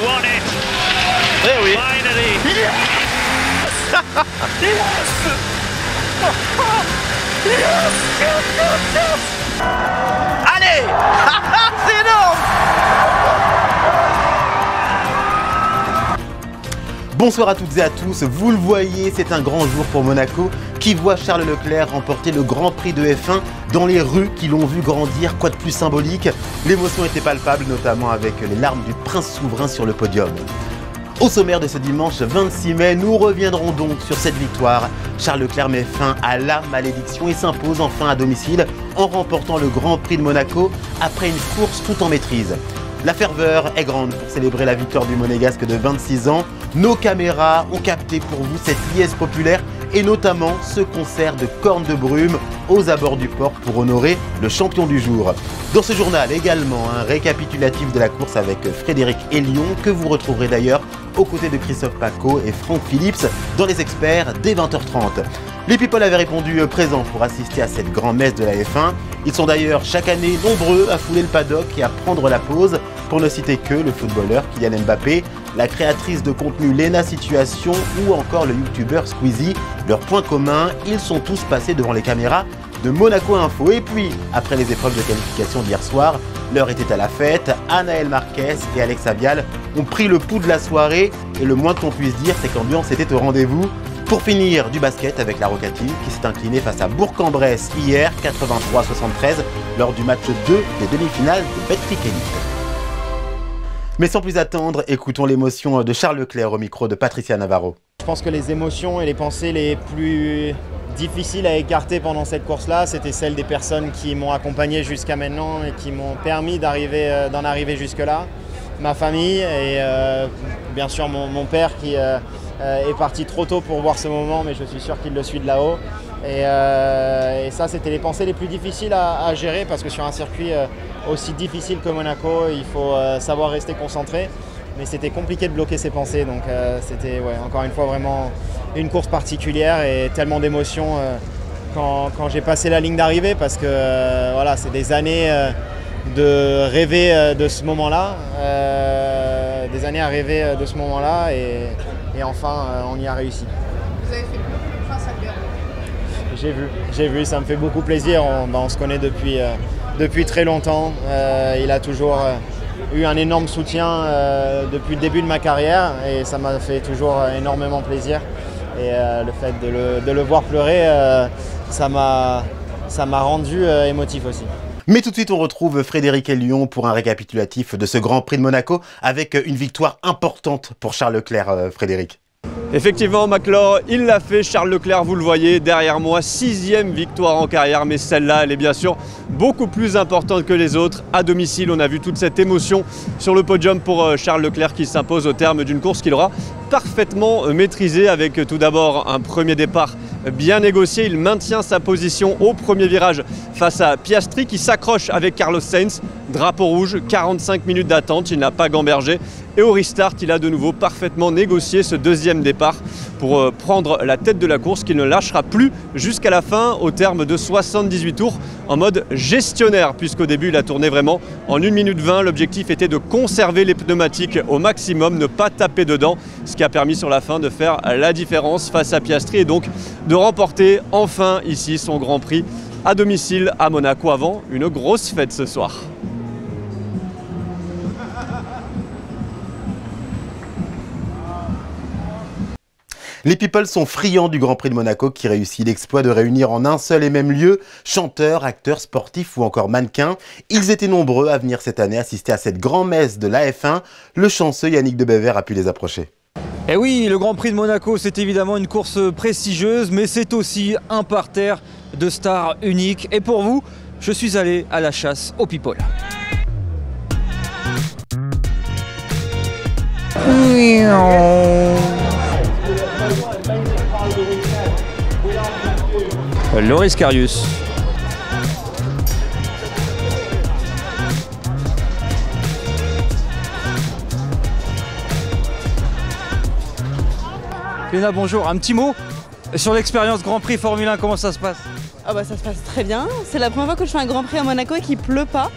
won it. Eh oui. Finally. Yes. Yes. Allez. C'est énorme. Bonsoir à toutes et à tous, vous le voyez, c'est un grand jour pour Monaco qui voit Charles Leclerc remporter le Grand Prix de F1 dans les rues qui l'ont vu grandir, quoi de plus symbolique. L'émotion était palpable, notamment avec les larmes du prince souverain sur le podium. Au sommaire de ce dimanche 26 mai, nous reviendrons donc sur cette victoire. Charles Leclerc met fin à la malédiction et s'impose enfin à domicile en remportant le Grand Prix de Monaco après une course tout en maîtrise. La ferveur est grande pour célébrer la victoire du Monégasque de 26 ans. Nos caméras ont capté pour vous cette liesse populaire et notamment ce concert de cornes de brume aux abords du port pour honorer le champion du jour. Dans ce journal également, un récapitulatif de la course avec Frédéric Hélion que vous retrouverez d'ailleurs aux côtés de Christophe Pacaud et Franck Phillips dans les experts dès 20h30. Les people avaient répondu présents pour assister à cette grand-messe de la F1. Ils sont d'ailleurs chaque année nombreux à fouler le paddock et à prendre la pause, pour ne citer que le footballeur Kylian Mbappé, la créatrice de contenu Lena Situation ou encore le youtubeur Squeezie. Leur point commun, ils sont tous passés devant les caméras de Monaco Info. Et puis, après les épreuves de qualification d'hier soir, l'heure était à la fête. Anaël Marquez et Alex Avial ont pris le pouls de la soirée et le moins qu'on puisse dire, c'est que l'ambiance était au rendez-vous. Pour finir, du basket avec la Roca Team qui s'est inclinée face à Bourg-en-Bresse hier, 83-73, lors du match 2 des demi-finales de Betclic Elite. Mais sans plus attendre, écoutons l'émotion de Charles Leclerc au micro de Patricia Navarro. Je pense que les émotions et les pensées les plus difficiles à écarter pendant cette course-là, c'était celles des personnes qui m'ont accompagné jusqu'à maintenant et qui m'ont permis d'en arriver jusque-là. Ma famille et bien sûr mon père qui est parti trop tôt pour voir ce moment, mais je suis sûr qu'il le suit de là-haut. Et ça, c'était les pensées les plus difficiles à gérer parce que sur un circuit aussi difficile que Monaco, il faut savoir rester concentré. Mais c'était compliqué de bloquer ses pensées, donc c'était encore une fois vraiment une course particulière et tellement d'émotions quand j'ai passé la ligne d'arrivée parce que voilà, c'est des années de rêver de ce moment-là, des années à rêver de ce moment-là et enfin on y a réussi. Vous avez fait beaucoup grâce à Pierre. J'ai vu, ça me fait beaucoup plaisir, on se connaît depuis très longtemps, il a toujours eu un énorme soutien depuis le début de ma carrière et ça m'a fait toujours énormément plaisir et le fait de le voir pleurer, ça m'a rendu émotif aussi. Mais tout de suite, on retrouve Frédéric Hélion pour un récapitulatif de ce Grand Prix de Monaco avec une victoire importante pour Charles Leclerc, Frédéric. Effectivement, McLaur, il l'a fait, Charles Leclerc, vous le voyez derrière moi, 6e victoire en carrière, mais celle-là, elle est bien sûr beaucoup plus importante que les autres. À domicile, on a vu toute cette émotion sur le podium pour Charles Leclerc qui s'impose au terme d'une course qu'il aura parfaitement maîtrisée avec tout d'abord un premier départ bien négocié. Il maintient sa position au premier virage face à Piastri qui s'accroche avec Carlos Sainz. Drapeau rouge, 45 minutes d'attente, il n'a pas gambergé. Et au restart, il a de nouveau parfaitement négocié ce deuxième départ pour prendre la tête de la course qu'il ne lâchera plus jusqu'à la fin au terme de 78 tours en mode gestionnaire puisqu'au début il a tourné vraiment en 1 minute 20. L'objectif était de conserver les pneumatiques au maximum, ne pas taper dedans, ce qui a permis sur la fin de faire la différence face à Piastri et donc de remporter enfin ici son Grand Prix à domicile à Monaco avant une grosse fête ce soir. Les people sont friands du Grand Prix de Monaco qui réussit l'exploit de réunir en un seul et même lieu chanteurs, acteurs, sportifs ou encore mannequins. Ils étaient nombreux à venir cette année assister à cette grand-messe de la F1. Le chanceux Yannick Debever a pu les approcher. Et oui, le Grand Prix de Monaco, c'est évidemment une course prestigieuse, mais c'est aussi un parterre de stars uniques. Et pour vous, je suis allé à la chasse aux people. Loris Karius. Léna, bonjour. Un petit mot sur l'expérience Grand Prix Formule 1, comment ça se passe? Ah bah ça se passe très bien. C'est la première fois que je fais un Grand Prix à Monaco et qu'il pleut pas.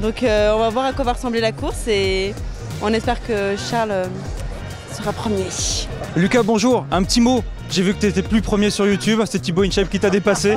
Donc on va voir à quoi va ressembler la course et On espère que Charles sera premier. Lucas, bonjour, un petit mot. J'ai vu que tu étais plus premier sur YouTube, c'est Thibaut InShape qui t'a dépassé.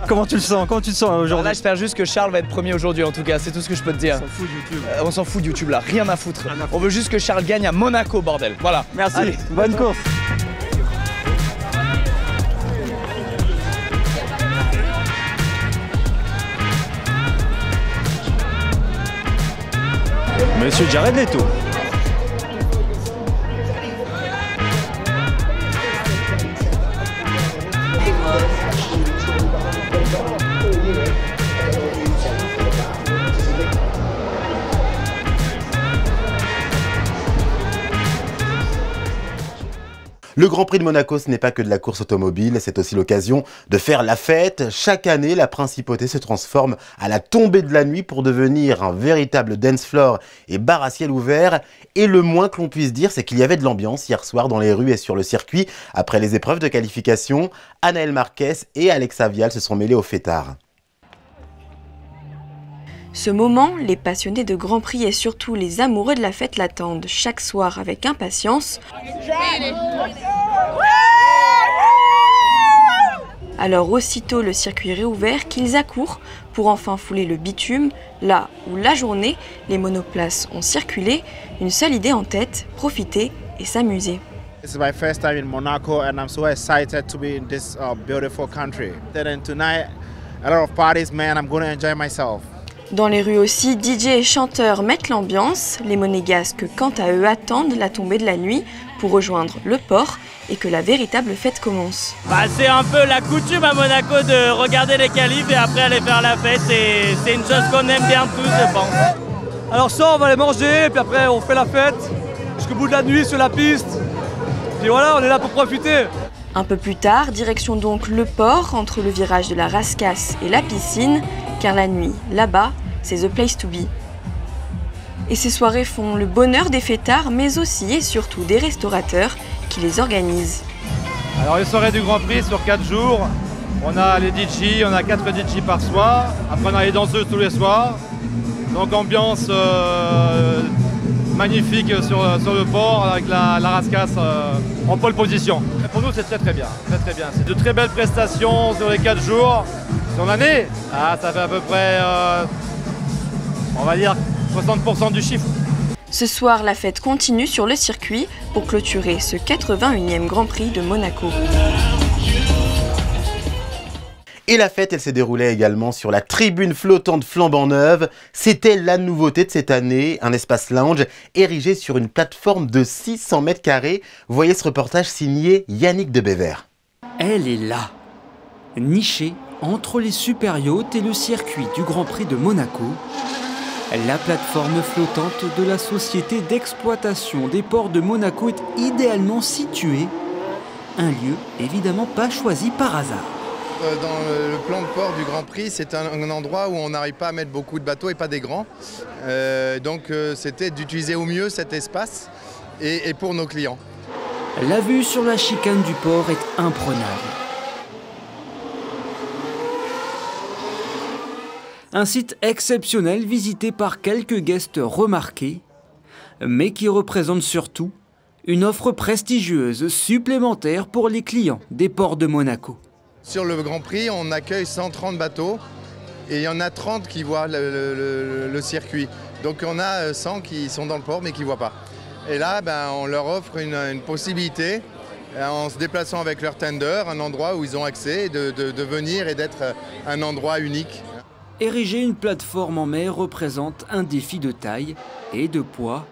Comment tu le sens? Comment tu te sens aujourd'hui? Là, j'espère juste que Charles va être premier aujourd'hui, en tout cas, c'est tout ce que je peux te dire. On s'en fout de YouTube. On s'en fout de YouTube là, rien à foutre. On veut juste que Charles gagne à Monaco, bordel. Voilà. Merci, allez, bonne course. Monsieur Jared Leto. Le Grand Prix de Monaco, ce n'est pas que de la course automobile, c'est aussi l'occasion de faire la fête. Chaque année, la principauté se transforme à la tombée de la nuit pour devenir un véritable dance floor et bar à ciel ouvert. Et le moins que l'on puisse dire, c'est qu'il y avait de l'ambiance hier soir dans les rues et sur le circuit. Après les épreuves de qualification, Anaël Marquez et Alexa Vial se sont mêlés au fêtard. Ce moment, les passionnés de Grand Prix et surtout les amoureux de la fête l'attendent chaque soir avec impatience. Alors aussitôt le circuit réouvert qu'ils accourent pour enfin fouler le bitume, là où la journée, les monoplaces ont circulé, une seule idée en tête, profiter et s'amuser. This is my first time in Monaco and I'm so excited to be in this beautiful country. And tonight, a lot of parties, man, I'm going to enjoy myself. Dans les rues aussi, DJ et chanteurs mettent l'ambiance. Les monégasques, quant à eux, attendent la tombée de la nuit pour rejoindre le port et que la véritable fête commence. C'est un peu la coutume à Monaco de regarder les qualifs et après aller faire la fête. C'est une chose qu'on aime bien tous, je pense. Alors ça, on va aller manger et puis après on fait la fête jusqu'au bout de la nuit sur la piste. Puis voilà, on est là pour profiter. Un peu plus tard, direction donc le port, entre le virage de la Rascasse et la piscine, car la nuit, là-bas, c'est the place to be. Et ces soirées font le bonheur des fêtards, mais aussi et surtout des restaurateurs qui les organisent. Alors les soirées du Grand Prix sur 4 jours, on a les DJ, on a 4 DJ par soir, après on a les danseuses tous les soirs. Donc ambiance magnifique sur le port avec la Rascasse en pole position. Et pour nous c'est très bien, très bien. C'est de très belles prestations sur les 4 jours. Sur l'année, ça fait à peu près, on va dire, 60% du chiffre. Ce soir, la fête continue sur le circuit pour clôturer ce 81e Grand Prix de Monaco. Et la fête, elle s'est déroulée également sur la tribune flottante flambant neuve. C'était la nouveauté de cette année, un espace lounge érigé sur une plateforme de 600 mètres carrés. Voyez ce reportage signé Yannick de Bever. Elle est là, nichée entre les super yachts et le circuit du Grand Prix de Monaco. La plateforme flottante de la société d'exploitation des ports de Monaco est idéalement située. Un lieu évidemment pas choisi par hasard. Dans le plan de port du Grand Prix, c'est un endroit où on n'arrive pas à mettre beaucoup de bateaux et pas des grands. Donc c'était d'utiliser au mieux cet espace et pour nos clients. La vue sur la chicane du port est imprenable. Un site exceptionnel visité par quelques guests remarqués, mais qui représente surtout une offre prestigieuse supplémentaire pour les clients des ports de Monaco. Sur le Grand Prix, on accueille 130 bateaux et il y en a 30 qui voient le circuit. Donc on a 100 qui sont dans le port mais qui ne voient pas. Et là, on leur offre une possibilité, en se déplaçant avec leur tender, un endroit où ils ont accès, de venir et d'être un endroit unique. Ériger une plateforme en mer représente un défi de taille et de poids.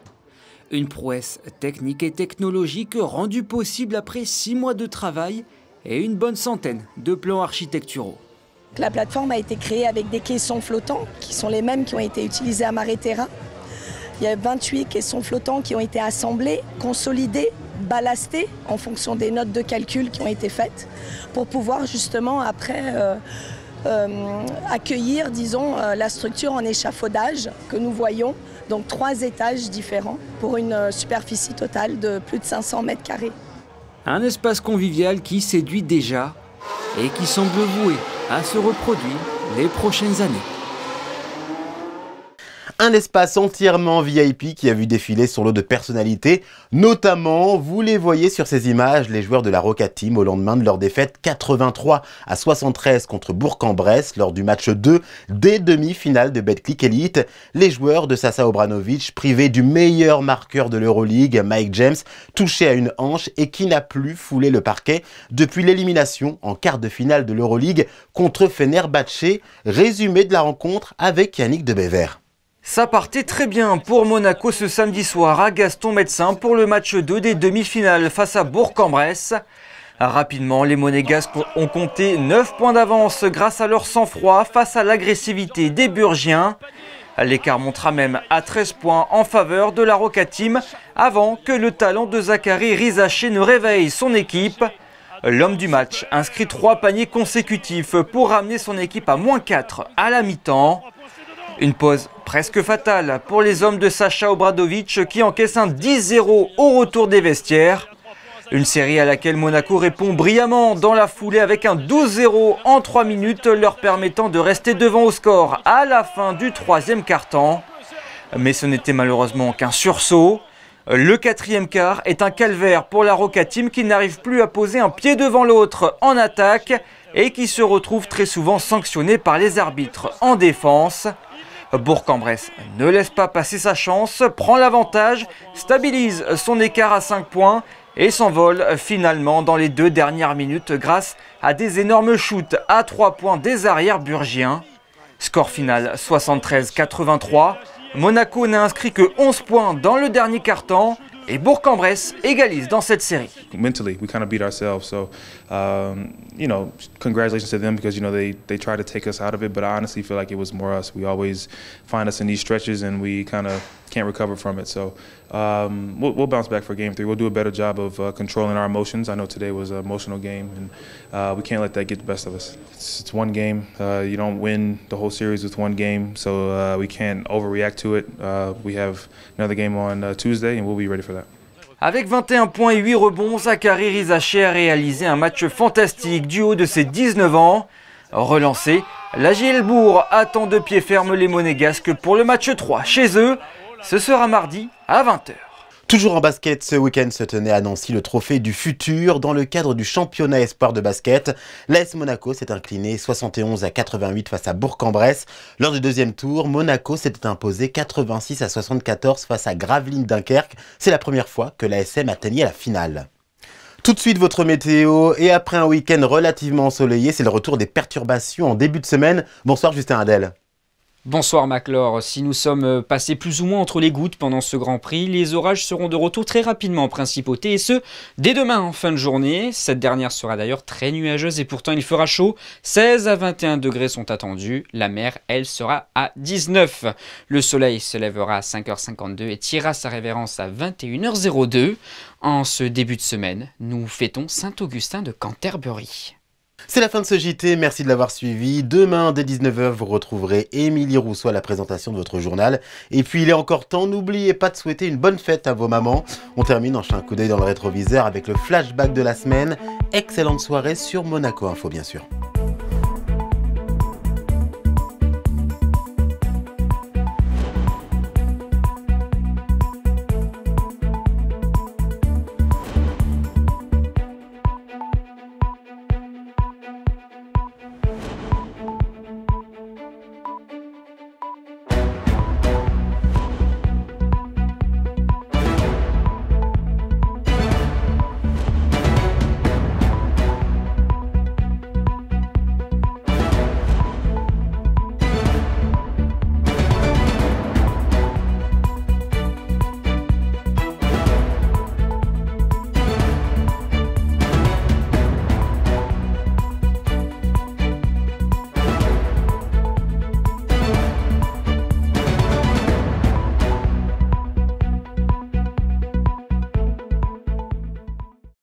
Une prouesse technique et technologique rendue possible après 6 mois de travail et une bonne centaine de plans architecturaux. La plateforme a été créée avec des caissons flottants qui sont les mêmes qui ont été utilisés à Mare Terra. Il y a 28 caissons flottants qui ont été assemblés, consolidés, ballastés en fonction des notes de calcul qui ont été faites pour pouvoir justement après accueillir, disons, la structure en échafaudage que nous voyons. Donc 3 étages différents pour une superficie totale de plus de 500 mètres carrés. Un espace convivial qui séduit déjà et qui semble voué à se reproduire les prochaines années. Un espace entièrement VIP qui a vu défiler son lot de personnalités, notamment, vous les voyez sur ces images, les joueurs de la Roca Team au lendemain de leur défaite 83-73 contre Bourg-en-Bresse lors du match 2 des demi-finales de Betclic Elite. Les joueurs de Sasa Obradovic, privés du meilleur marqueur de l'Euroleague, Mike James, touché à une hanche et qui n'a plus foulé le parquet depuis l'élimination en quart de finale de l'Euroleague contre Fenerbahçe. Résumé de la rencontre avec Yannick Debever. Ça partait très bien pour Monaco ce samedi soir à Gaston Médecin pour le match 2 des demi-finales face à Bourg-en-Bresse. Rapidement, les Monégasques ont compté 9 points d'avance grâce à leur sang-froid face à l'agressivité des Burgiens. L'écart montera même à 13 points en faveur de la Roca Team avant que le talent de Zachary Rizaché ne réveille son équipe. L'homme du match inscrit 3 paniers consécutifs pour ramener son équipe à -4 à la mi-temps. Une pause presque fatale pour les hommes de Sasha Obradovic qui encaissent un 10-0 au retour des vestiaires. Une série à laquelle Monaco répond brillamment dans la foulée avec un 12-0 en 3 minutes, leur permettant de rester devant au score à la fin du 3e quart-temps. Mais ce n'était malheureusement qu'un sursaut. Le 4e quart est un calvaire pour la Roca Team qui n'arrive plus à poser un pied devant l'autre en attaque et qui se retrouve très souvent sanctionné par les arbitres en défense. Bourg-en-Bresse ne laisse pas passer sa chance, prend l'avantage, stabilise son écart à 5 points et s'envole finalement dans les 2 dernières minutes grâce à des énormes shoots à 3 points des arrières burgiens. Score final 73-83. Monaco n'a inscrit que 11 points dans le dernier quart-temps et Bourg-en-Bresse égalise dans cette série. Mentally, we kind of beat ourselves, so you know, congratulations to them because you know they tried to take us out of it, but I honestly feel like it was more us. We always find us in these stretches and we kind of can't recover from it. So we'll bounce back for game 3. We'll do a better job of controlling our emotions. I know today was an emotional game, and we can't let that get the best of us. It's one game. You don't win the whole series with one game, so we can't overreact to it. We have another game on Tuesday, and we'll be ready for that. Avec 21 points et 8 rebonds, Zachary Rizaché a réalisé un match fantastique du haut de ses 19 ans. Relancé, la JL Bourg attend de pied ferme les Monégasques pour le match 3 chez eux. Ce sera mardi à 20h. Toujours en basket, ce week-end se tenait à Nancy le trophée du futur dans le cadre du championnat espoir de basket. L'AS Monaco s'est incliné 71-88 face à Bourg-en-Bresse. Lors du deuxième tour, Monaco s'était imposé 86-74 face à Gravelines Dunkerque. C'est la première fois que l'ASM atteignait la finale. Tout de suite votre météo et après un week-end relativement ensoleillé, c'est le retour des perturbations en début de semaine. Bonsoir Justin Hadel. Bonsoir Maclor, si nous sommes passés plus ou moins entre les gouttes pendant ce Grand Prix, les orages seront de retour très rapidement en Principauté et ce, dès demain en fin de journée. Cette dernière sera d'ailleurs très nuageuse et pourtant il fera chaud, 16 à 21 degrés sont attendus, la mer elle sera à 19. Le soleil se lèvera à 5h52 et tirera sa révérence à 21h02. En ce début de semaine, nous fêtons Saint-Augustin de Canterbury. C'est la fin de ce JT, merci de l'avoir suivi. Demain, dès 19h, vous retrouverez Émilie Rousseau à la présentation de votre journal. Et puis, il est encore temps, n'oubliez pas de souhaiter une bonne fête à vos mamans. On termine en jetant un coup d'œil dans le rétroviseur avec le flashback de la semaine. Excellente soirée sur Monaco Info, bien sûr.